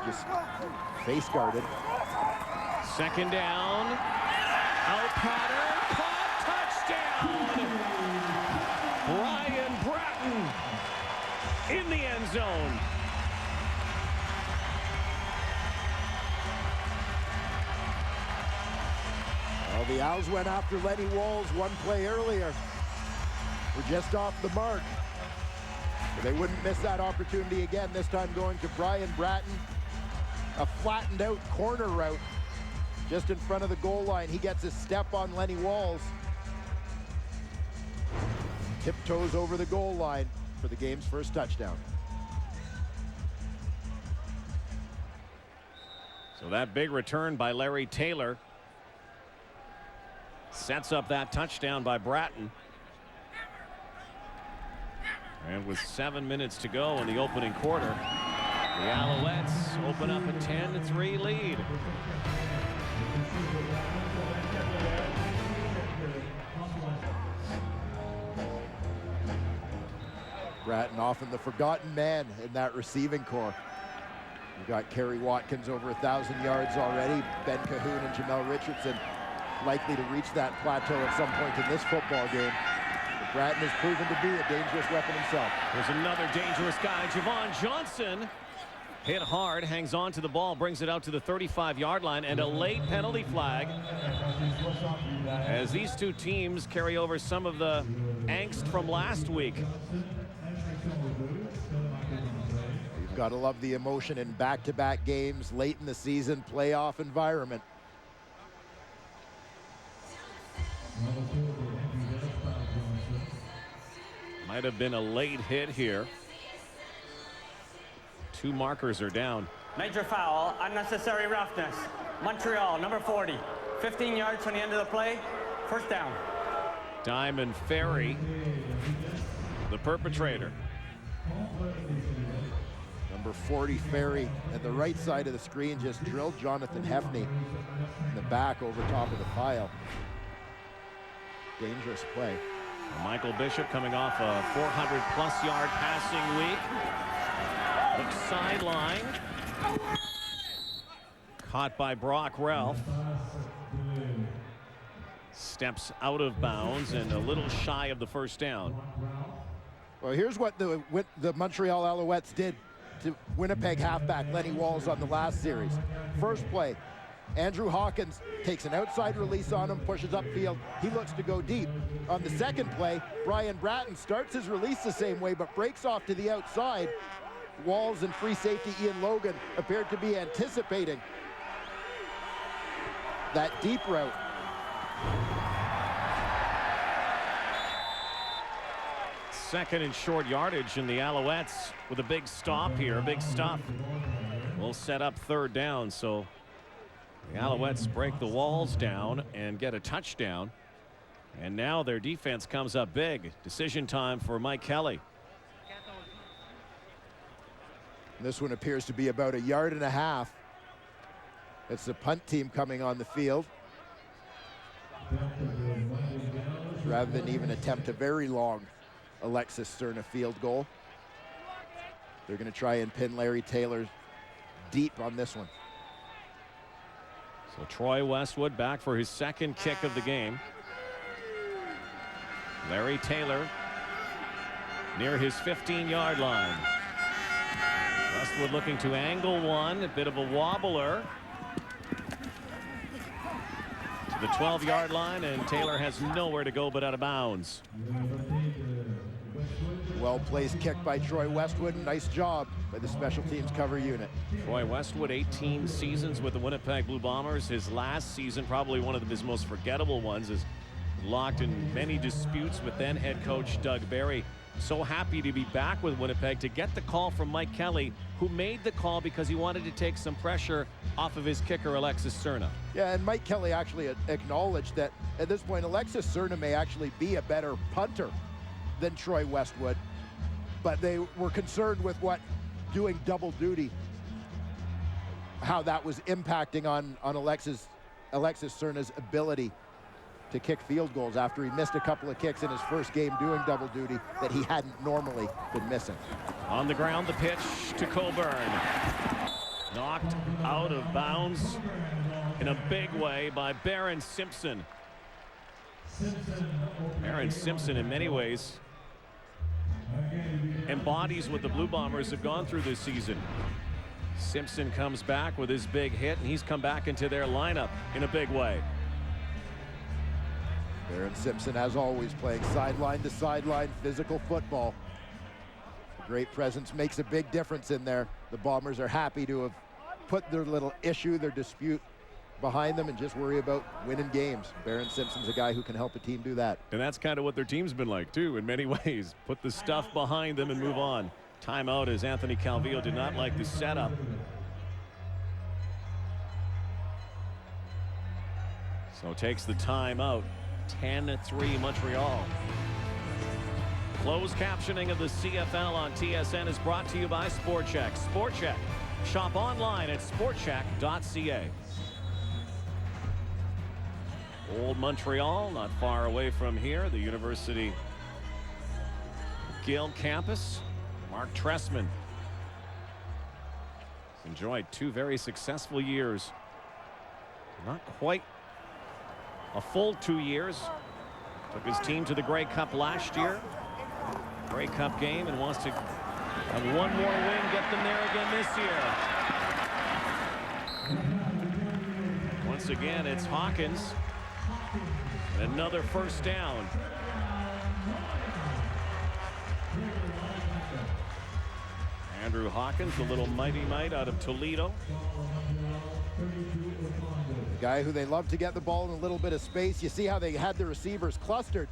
just face guarded. Second down. Out pattern. Caught. Touchdown. Brian Bratton in the end zone. Well, the Owls went after Lenny Walls one play earlier. We're just off the mark. But they wouldn't miss that opportunity again, this time going to Brian Bratton. A flattened out corner route just in front of the goal line. He gets a step on Lenny Walls. Tiptoes over the goal line for the game's first touchdown. So that big return by Larry Taylor sets up that touchdown by Bratton. And with 7 minutes to go in the opening quarter, the Alouettes open up a 10-3 lead. Bratton often the forgotten man in that receiving corps. You've got Kerry Watkins over 1,000 yards already. Ben Cahoon and Jamel Richardson likely to reach that plateau at some point in this football game. But Bratton has proven to be a dangerous weapon himself. There's another dangerous guy, Javon Johnson. Hit hard, hangs on to the ball, brings it out to the 35-yard line, and a late penalty flag as these two teams carry over some of the angst from last week. You've got to love the emotion in back-to-back games, late in the season, playoff environment. Might have been a late hit here. Two markers are down. Major foul, unnecessary roughness. Montreal, number 40. 15 yards from the end of the play. First down. Diamond Ferry, the perpetrator. Number 40, Ferry, at the right side of the screen, just drilled Jonathan Hefney in the back over top of the pile. Dangerous play. Michael Bishop coming off a 400-plus yard passing week. Looks sideline. Caught by Brock Ralph. Steps out of bounds and a little shy of the first down. Well, here's what the Montreal Alouettes did to Winnipeg halfback Lenny Walls on the last series. First play, Andrew Hawkins takes an outside release on him, pushes upfield. He looks to go deep. On the second play, Brian Bratton starts his release the same way, but breaks off to the outside. Walls and free safety Ian Logan appeared to be anticipating that deep route. Second and short yardage, and the Alouettes with a big stop here, a big stop. Will set up third down, so the Alouettes break the Walls down and get a touchdown. And now their defense comes up big. Decision time for Mike Kelly. This one appears to be about 1.5 yards. It's the punt team coming on the field. Rather than even attempt a very long Alexis Cerna field goal, they're going to try and pin Larry Taylor deep on this one. So Troy Westwood back for his second kick of the game. Larry Taylor near his 15-yard line. Westwood looking to angle one, a bit of a wobbler. To the 12-yard line, and Taylor has nowhere to go but out of bounds. Well-placed kick by Troy Westwood. Nice job by the special teams cover unit. Troy Westwood, 18 seasons with the Winnipeg Blue Bombers. His last season, probably one of his most forgettable ones, is locked in many disputes with then head coach Doug Barry. So happy to be back with Winnipeg to get the call from Mike Kelly, who made the call because he wanted to take some pressure off of his kicker, Alexis Cerna. Yeah, and Mike Kelly actually acknowledged that at this point, Alexis Cerna may actually be a better punter than Troy Westwood, but they were concerned with what doing double duty, how that was impacting on Alexis Cerna's ability to kick field goals after he missed a couple of kicks in his first game doing double duty that he hadn't normally been missing. On the ground, the pitch to Coburn. Knocked out of bounds in a big way by Barron Simpson. Barron Simpson in many ways embodies what the Blue Bombers have gone through this season. Simpson comes back with his big hit, and he's come back into their lineup in a big way. Barron Simpson, as always, playing sideline to sideline physical football. Great presence, makes a big difference in there. The Bombers are happy to have put their little issue, their dispute behind them and just worry about winning games. Barron Simpson's a guy who can help a team do that. And that's kind of what their team's been like, too, in many ways. Put the stuff behind them and move on. Timeout as Anthony Calvillo did not like the setup. So takes the timeout. 10-3 Montreal. Closed captioning of the CFL on TSN is brought to you by SportCheck. SportCheck. Shop online at sportcheck.ca. Old Montreal, not far away from here. The University Guild campus. Mark Trestman enjoyed 2 very successful years. Not quite a full 2 years. Took his team to the Grey Cup last year. Grey Cup game, and wants to have one more win, get them there again this year. Once again, it's Hawkins. Another first down. Andrew Hawkins, the little mighty mite out of Toledo. Guy who they love to get the ball in a little bit of space. You see how they had the receivers clustered.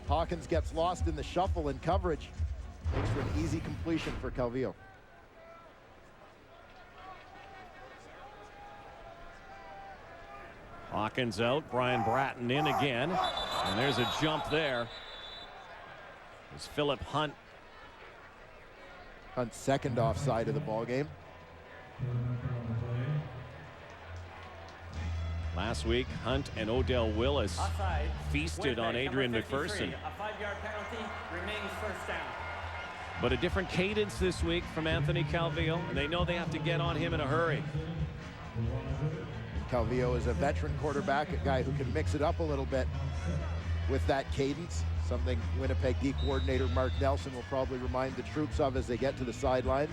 Hawkins gets lost in the shuffle and coverage. Makes for an easy completion for Calvillo. Hawkins out, Brian Bratton in again, and there's a jump there. It's Philip Hunt. Hunt's second offside of the ball game. Last week, Hunt and Odell Willis Offside. feasted on Winnipeg, Adrian number 53. McPherson. A 5-yard penalty remains first down. But a different cadence this week from Anthony Calvillo, and they know they have to get on him in a hurry. Calvillo is a veteran quarterback, a guy who can mix it up a little bit with that cadence, something Winnipeg D coordinator Mark Nelson will probably remind the troops of as they get to the sidelines.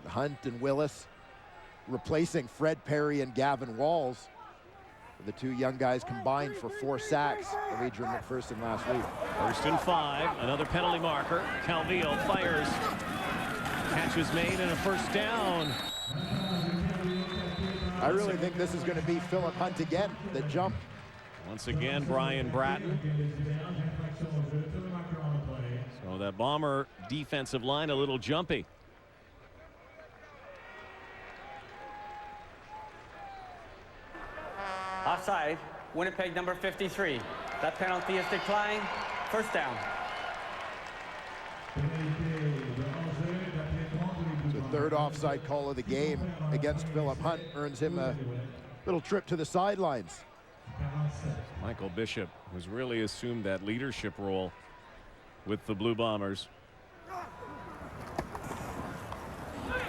Hunt and Willis replacing Fred Perry and Gavin Walls. The 2 young guys combined for 4 sacks of Adrian McPherson last week. 1st and 5, another penalty marker. Calvillo fires. Catch is made and a first down. I really think this is going to be Philip Hunt again, the jump. Once again, Brian Bratton. So that Bomber defensive line a little jumpy. Offside. Winnipeg number 53. That penalty is declined. First down. The 3rd offside call of the game against Philip Hunt earns him a little trip to the sidelines. Michael Bishop, who's really assumed that leadership role with the Blue Bombers.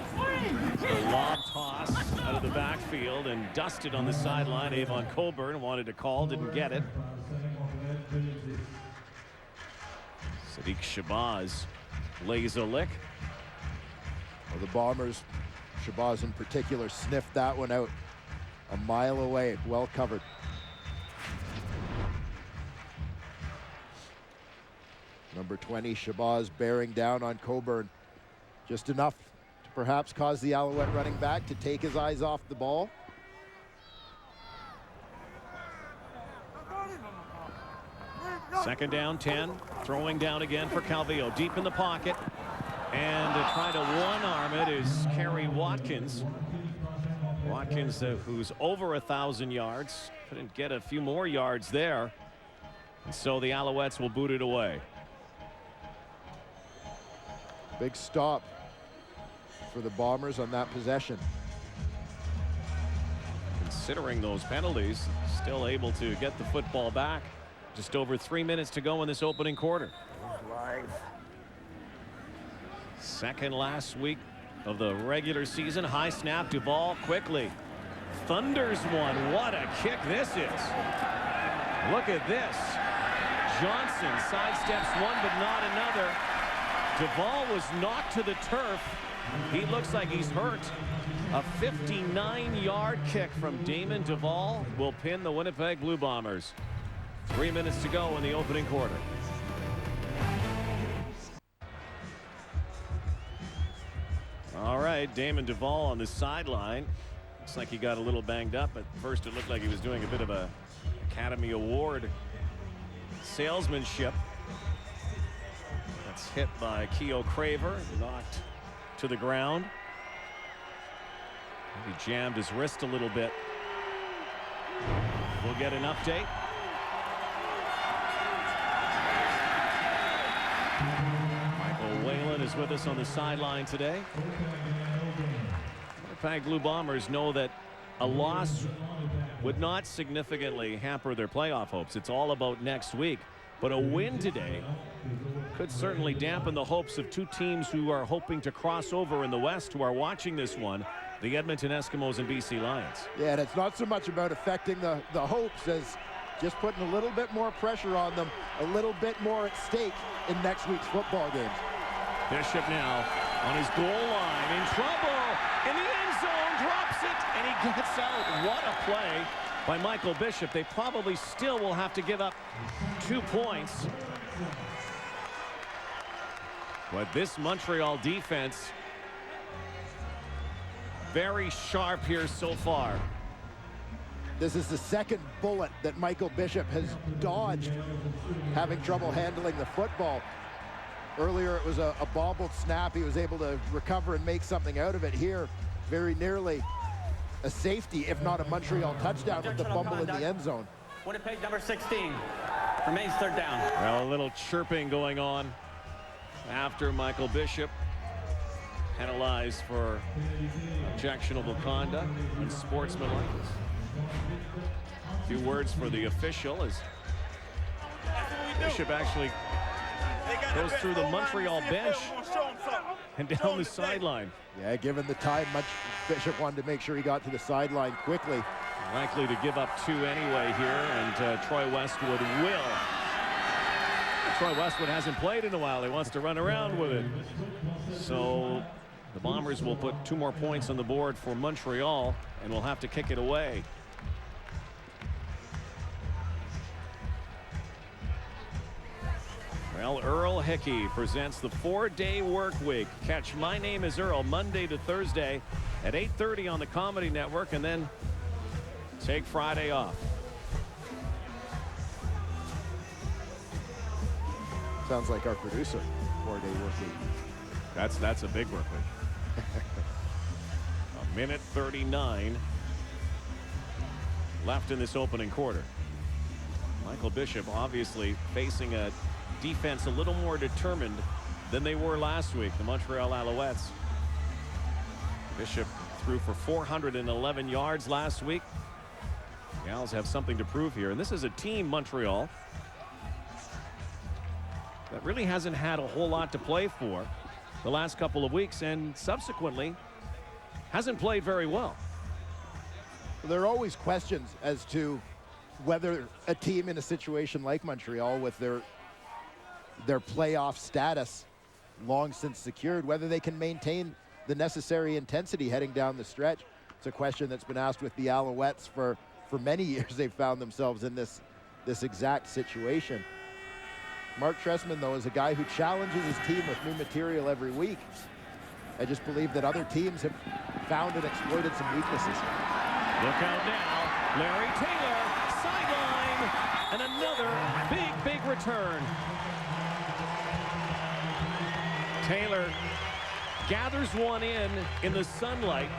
A lob toss out of the backfield and dusted on the sideline. Avon Coburn wanted to call, didn't get it. Sadiq Shabazz lays a lick. Well, the Bombers, Shabazz in particular, sniffed that one out a mile away, well covered. Number 20, Shabazz bearing down on Coburn. Just enough to perhaps cause the Alouette running back to take his eyes off the ball. Second down, 10. Throwing down again for Calvillo. Deep in the pocket. And to try to one-arm it is Kerry Watkins. Watkins, who's over 1,000 yards. Couldn't get a few more yards there. And so the Alouettes will boot it away. Big stop for the Bombers on that possession. Considering those penalties, still able to get the football back. Just over 3 minutes to go in this opening quarter. Second last week of the regular season. High snap, Duvall quickly thunders one. What a kick this is. Look at this. Johnson sidesteps one but not another. Duvall was knocked to the turf. He looks like he's hurt. A 59-yard kick from Damon Duvall will pin the Winnipeg Blue Bombers. 3 minutes to go in the opening quarter. All right, Damon Duvall on the sideline. Looks like he got a little banged up. At first, it looked like he was doing a bit of a Academy Award salesmanship. That's hit by Keo Craver, knocked to the ground. He jammed his wrist a little bit. We'll get an update. Michael Whalen is with us on the sideline today. Winnipeg Blue Bombers know that a loss would not significantly hamper their playoff hopes. It's all about next week. But a win today could certainly dampen the hopes of two teams who are hoping to cross over in the West, who are watching this one, the Edmonton Eskimos and BC Lions. Yeah, and it's not so much about affecting the hopes as just putting a little bit more pressure on them, a little bit more at stake in next week's football games. Bishop now on his goal line, in trouble, in the end zone, drops it, and he gets out. What a play by Michael Bishop. They probably still will have to give up 2 points. But this Montreal defense, very sharp here so far. This is the second bullet that Michael Bishop has dodged, having trouble handling the football. Earlier it was a bobbled snap. He was able to recover and make something out of it. Here, very nearly a safety, if not a Montreal touchdown, with the fumble in the end zone. Winnipeg number 16 remains third down. Well, a little chirping going on after Michael Bishop penalized for objectionable conduct and sportsmanlike. A few words for the official as Bishop actually goes through the Montreal bench and down the sideline. Yeah, given the time, Bishop wanted to make sure he got to the sideline quickly. Likely to give up 2 anyway here, and Troy Westwood will. Troy Westwood hasn't played in a while. He wants to run around with it. So the Bombers will put 2 more points on the board for Montreal, and will have to kick it away. Well, Earl Hickey presents the 4-day work week. Catch My Name is Earl Monday to Thursday at 8:30 on the Comedy Network, and then take Friday off. Sounds like our producer. 4-day work week. That's a big work week. A minute 39 left in this opening quarter. Michael Bishop obviously facing a defense a little more determined than they were last week, the Montreal Alouettes. Bishop threw for 411 yards last week. The Owls have something to prove here, and this is a team, Montreal, that really hasn't had a whole lot to play for the last couple of weeks, and subsequently hasn't played very well. There are always questions as to whether a team in a situation like Montreal, with their playoff status long since secured, whether they can maintain the necessary intensity heading down the stretch. It's a question that's been asked with the Alouettes for many years. They've found themselves in this exact situation. Mark Trestman, though, is a guy who challenges his team with new material every week. I just believe that other teams have found and exploited some weaknesses. Look out now, Larry Taylor, sideline, and another big return. Taylor gathers one in the sunlight